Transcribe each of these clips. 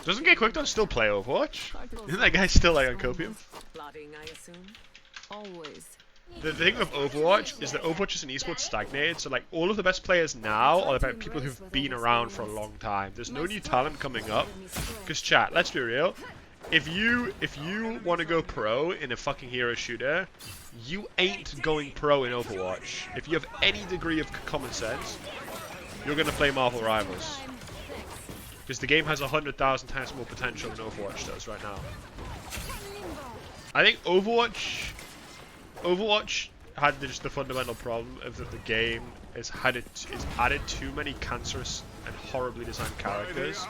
Doesn't Get Quick Done still play Overwatch? Isn't that guy still like on copium? Always. The thing with Overwatch is that Overwatch is an esports stagnated, so like all of the best players now are about people who've been around for a long time. There's no new talent coming up. Because chat, let's be real. If you want to go pro in a fucking hero shooter, you ain't going pro in Overwatch. If you have any degree of common sense, you're gonna play Marvel Rivals. Because the game has 100,000 times more potential than Overwatch does right now. I think Overwatch had just the fundamental problem of that the game is added too many cancerous and horribly designed characters,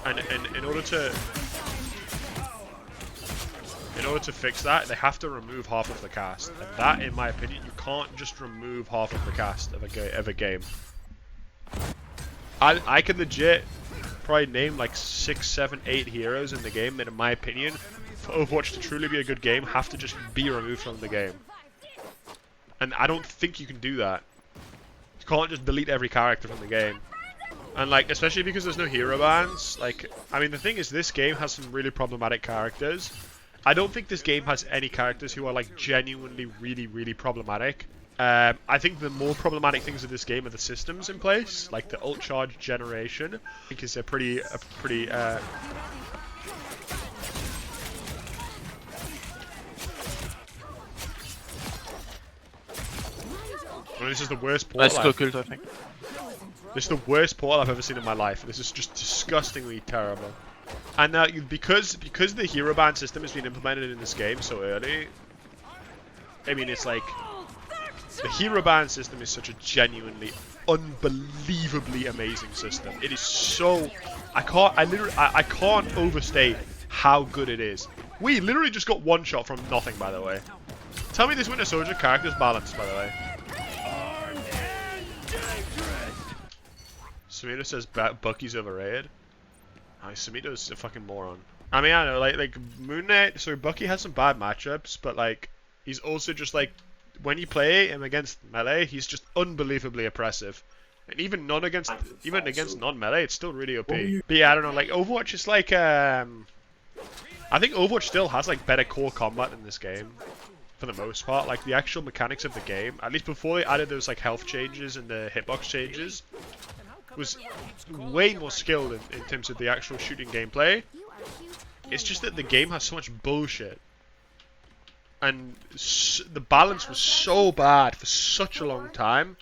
and in order to fix that, they have to remove half of the cast, and that, in my opinion, you can't just remove half of the cast of a game. I could legit probably name like 6, 7, 8 heroes in the game that, in my opinion, for Overwatch to truly be a good game, have to just be removed from the game. And I don't think you can do that. You can't just delete every character from the game. And like, especially because there's no hero bans, like, I mean, the thing is, this game has some really problematic characters. I don't think this game has any characters who are like genuinely really, really problematic. I think the more problematic things of this game are the systems in place, like the ult charge generation. I think is a pretty well, this is the worst portal. Nice cult, I think. This is the worst portal I've ever seen in my life. This is just disgustingly terrible. And because the hero ban system has been implemented in this game so early, I mean, it's like the hero ban system is such a genuinely, unbelievably amazing system. It is so I can't overstate how good it is. We literally just got one shot from nothing, by the way. Tell me this Winter Soldier character's balanced, by the way. Samito says Bucky's overrated. Samito's a fucking moron. I mean, I know, like Moon Knight, so Bucky has some bad matchups, but like, he's also just like, when you play him against melee, he's just unbelievably oppressive. And even against non-melee, it's still really OP. But yeah, I don't know, like, Overwatch is like, I think Overwatch still has like better core combat in this game. For the most part, like the actual mechanics of the game, at least before they added those like health changes and the hitbox changes, was way more skilled in terms of the actual shooting gameplay. It's just that the game has so much bullshit. And the balance was so bad for such a long time.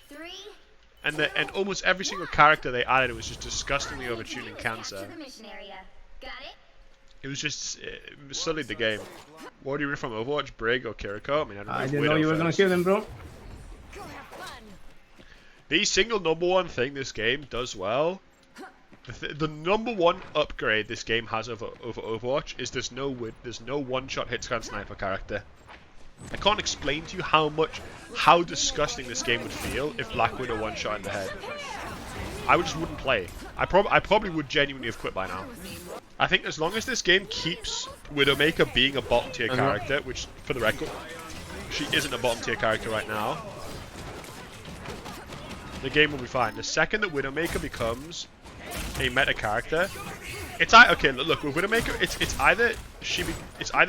And almost every single character they added was just disgustingly overtuned cancer. It was just, it sullied the game. What do you read from Overwatch, Brig or Kiriko? I mean, I didn't know you were gonna kill them, bro. The single #1 thing this game does well, the #1 upgrade this game has over Overwatch is there's no one-shot hitscan sniper character. I can't explain to you how disgusting this game would feel if Black Widow one-shot in the head. I just wouldn't play. I probably would genuinely have quit by now. I think as long as this game keeps Widowmaker being a bottom tier character, which for the record, she isn't a bottom tier character right now, the game will be fine. The second that Widowmaker becomes a meta character, it's okay. Look, with Widowmaker, it's either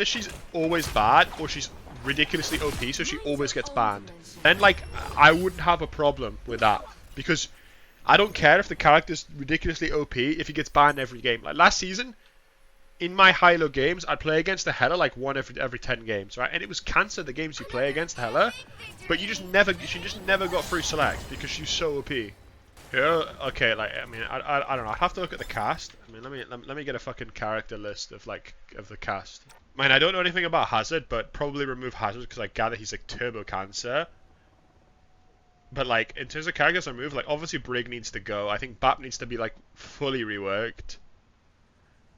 she's always bad or she's ridiculously OP, so she always gets banned. Then like I wouldn't have a problem with that because I don't care if the character's ridiculously OP if he gets banned every game. Like last season, in my high-low games, I'd play against the Hela like one every 10 games, right? And it was cancer the games you play against Hela, but she just never got through select because she's so OP. Yeah, okay, like I mean, I don't know. I'd have to look at the cast. I mean, let me get a fucking character list of the cast. Man, I don't know anything about Hazard, but probably remove Hazard because I gather he's like turbo cancer. But like in terms of characters I remove, like obviously Brig needs to go. I think Bap needs to be like fully reworked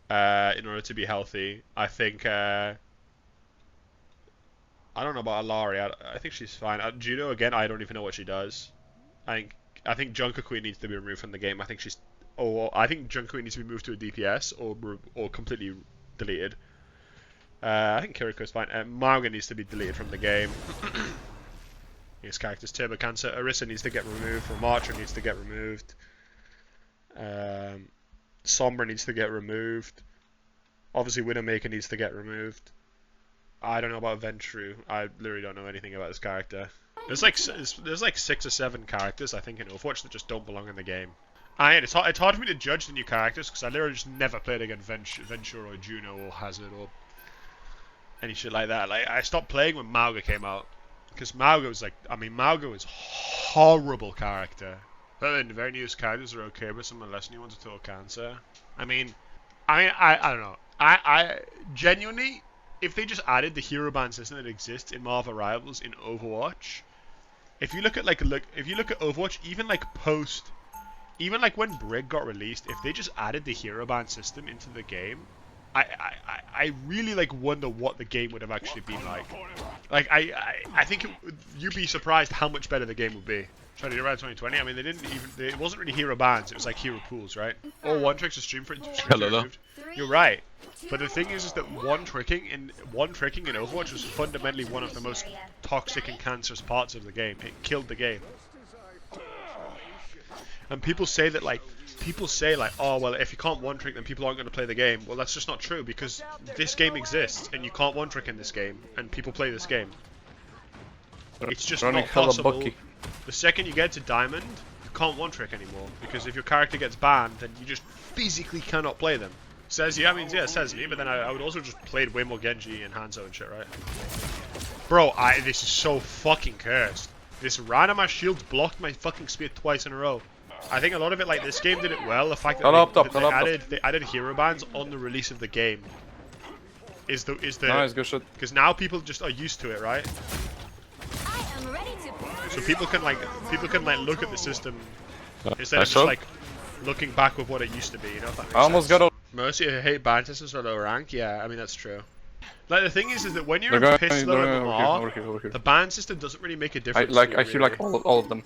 in order to be healthy. I think I don't know about Alari. I think she's fine. Juno again, I don't even know what she does. I think Junker Queen needs to be removed from the game. I think Junker Queen needs to be moved to a DPS or completely deleted. I think Kiriko's fine. Marga needs to be deleted from the game. His character's turbo cancer. Orisa needs to get removed. Ramattra needs to get removed. Sombra needs to get removed. Obviously, Widowmaker needs to get removed. I don't know about Ventru. I literally don't know anything about this character. There's like 6 or 7 characters I think in Overwatch that just don't belong in the game. It's hard for me to judge the new characters because I literally just never played against Venture or Juno or Hazard or any shit like that. Like I stopped playing when Mauga came out because Mauga was like, I mean, Mauga was horrible character. But then the very newest characters are okay, but some of the less new ones are total cancer. I don't know. I genuinely, if they just added the hero ban system that exists in Marvel Rivals in Overwatch, if you look at Overwatch, even like when Brig got released, if they just added the hero ban system into the game, I really like wonder what the game would have actually been like. Like I think you'd be surprised how much better the game would be. Trying to do around 2020. I mean, it wasn't really hero bans. It was like hero pools, right? Or one tricks to stream for it. Hello. You're right. But the thing is that one tricking in Overwatch was fundamentally one of the most toxic and cancerous parts of the game. It killed the game. And people say, oh well, if you can't one trick, then people aren't going to play the game. Well, that's just not true because this game exists, and you can't one trick in this game, and people play this game. It's just not possible. The second you get to Diamond, you can't one trick anymore because if your character gets banned, then you just physically cannot play them. Says you, it says me, but then I would also just played way more Genji and Hanzo and shit, right? Bro, this is so fucking cursed. This random shield blocked my fucking spear twice in a row. I think a lot of it, like this game did it well. The fact that they added hero bans on the release of the game is the nice, good shot. Because now people just are used to it, right? So people can look at the system instead of just like looking back with what it used to be. You know, if that makes I almost sense. got a. Mercy, I hate ban systems are low rank. Yeah, I mean that's true. Like the thing is that when you're in piss low MMR, the ban system doesn't really make a difference. I hear like all of them.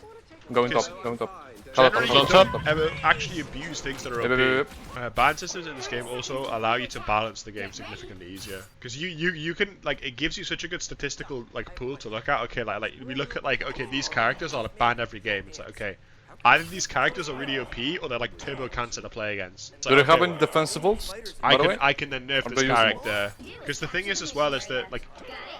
Going top. Generally, you don't ever actually abuse things that are OP. Ban systems in this game also allow you to balance the game significantly easier because you can like it gives you such a good statistical like pool to look at. Okay, like we look at like okay these characters are banned every game. It's like okay. Either these characters are really OP or they're like turbo cancer to play against. Like, do they have any defensibles? I can then nerf this character. Because the thing is as well is that like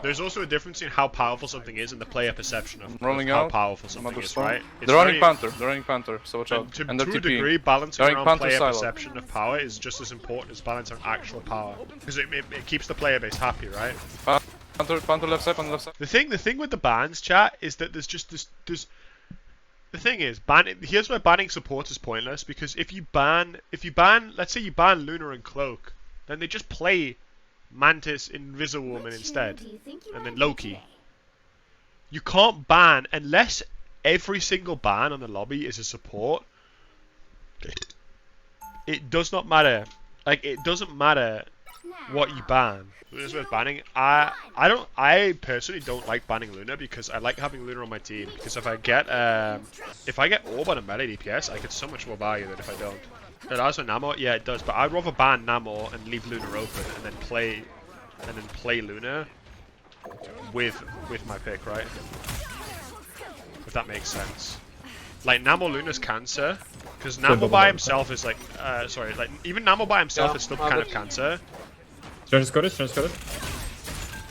there's also a difference in how powerful something is and the player perception of how powerful something is, right? They're running Panther, so watch out. To a degree, balancing around player perception of power is just as important as balancing actual power. Because it keeps the player base happy, right? Panther left side. The thing with the bans, chat, is that there's the thing is, here's where banning support is pointless because if you ban, let's say you ban Luna and Cloak, then they just play Mantis, Invisible Woman instead, and then Loki. You can't ban unless every single ban on the lobby is a support. It does not matter. Like it doesn't matter what you ban. Luna's worth banning. I personally don't like banning Luna because I like having Luna on my team. Because if I get Orb on a melee DPS, I get so much more value than if I don't. It also Namor, yeah, it does. But I'd rather ban Namor and leave Luna open and then play Luna with my pick, right? If that makes sense. Like Namor Luna's cancer, because Namor by himself is like, even Namor by himself is still kind of cancer. Just got it.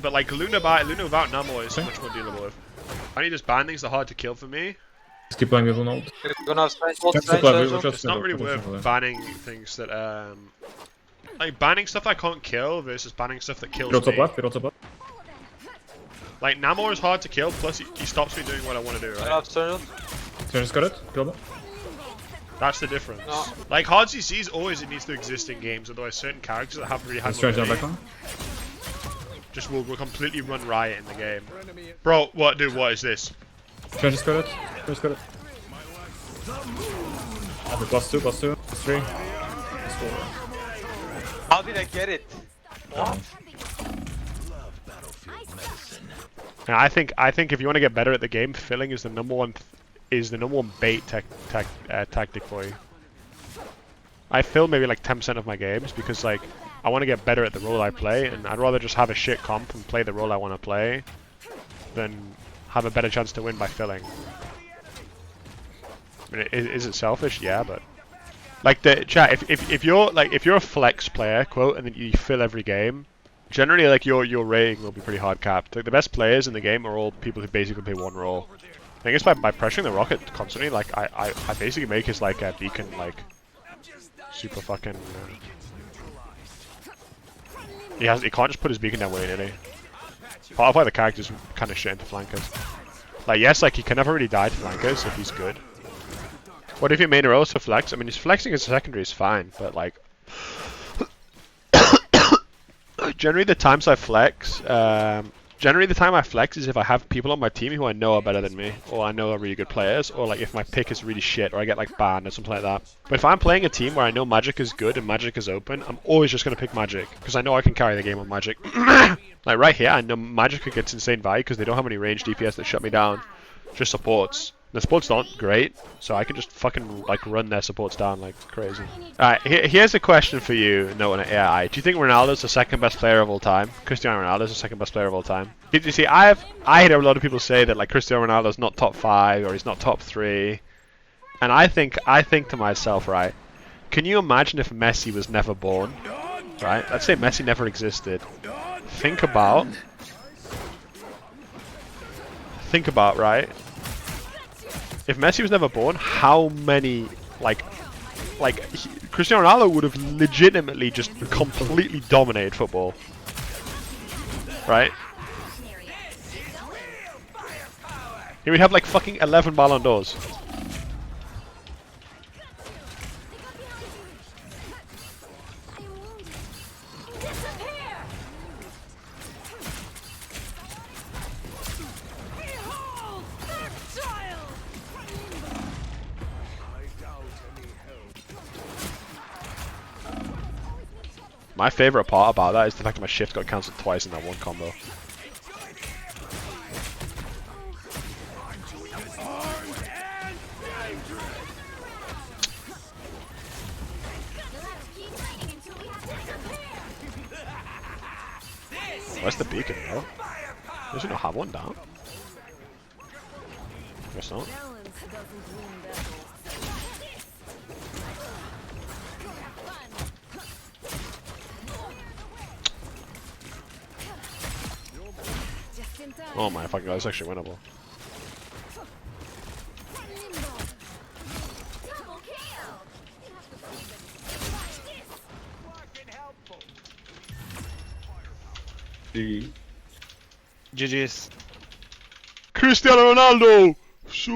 But like Luna without Namor is much more dealable with. I need this ban things are hard to kill for me. Just keep playing with one ult. It's not really worth banning things that like banning stuff I can't kill versus banning stuff that kills me. Top left. Like Namor is hard to kill, plus he stops me doing what I want to do, right? Just got it. Killed it. That's the difference. No. Like hard CCs always it needs to exist in games, otherwise certain characters that haven't really had mobility just will completely run riot in the game. Bro, what is this? Just got it. +2, +3. How did I get it? What? Now, I think if you want to get better at the game, filling is the number one bait tactic for you. I fill maybe like 10% of my games because like I want to get better at the role I play, and I'd rather just have a shit comp and play the role I want to play than have a better chance to win by filling. I mean, is it selfish? Yeah, but Like the chat, if you're a flex player, quote, and then you fill every game, generally like your rating will be pretty hard capped. Like the best players in the game are all people who basically play one role. I think it's by pressuring the rocket constantly. Like I basically make his like beacon like super fucking. He can't just put his beacon down willy-nilly. Part of why the character's kind of shit into flankers. Like yes, like he can never really die to flankers if he's good. What if your main role is to flex? I mean, his flexing as a secondary is fine, but like generally the times I flex, is if I have people on my team who I know are better than me, or I know are really good players, or like if my pick is really shit, or I get like banned or something like that. But if I'm playing a team where I know Magic is good and Magic is open, I'm always just gonna pick Magic because I know I can carry the game on Magic. Like right here, I know Magic gets insane value because they don't have any range DPS that shut me down, just supports. The supports aren't great, so I can just fucking like run their supports down like crazy. Alright, here's a question for you, no one at AI. Do you think Ronaldo's the second best player of all time? Cristiano Ronaldo's the second best player of all time. You see, I hear a lot of people say that like Cristiano Ronaldo's not top 5 or he's not top 3, and I think to myself, right? Can you imagine if Messi was never born? Right? Let's say Messi never existed. Think about, right? If Messi was never born, how many Cristiano Ronaldo would have legitimately just completely dominated football, right? He would have like fucking 11 Ballon d'Ors. My favorite part about that is the fact that my shift got cancelled twice in that one combo. Where's the beacon, bro? Does he not have one down? Guess not. Oh my fucking god, that's actually winnable. GG's. Cristiano Ronaldo! So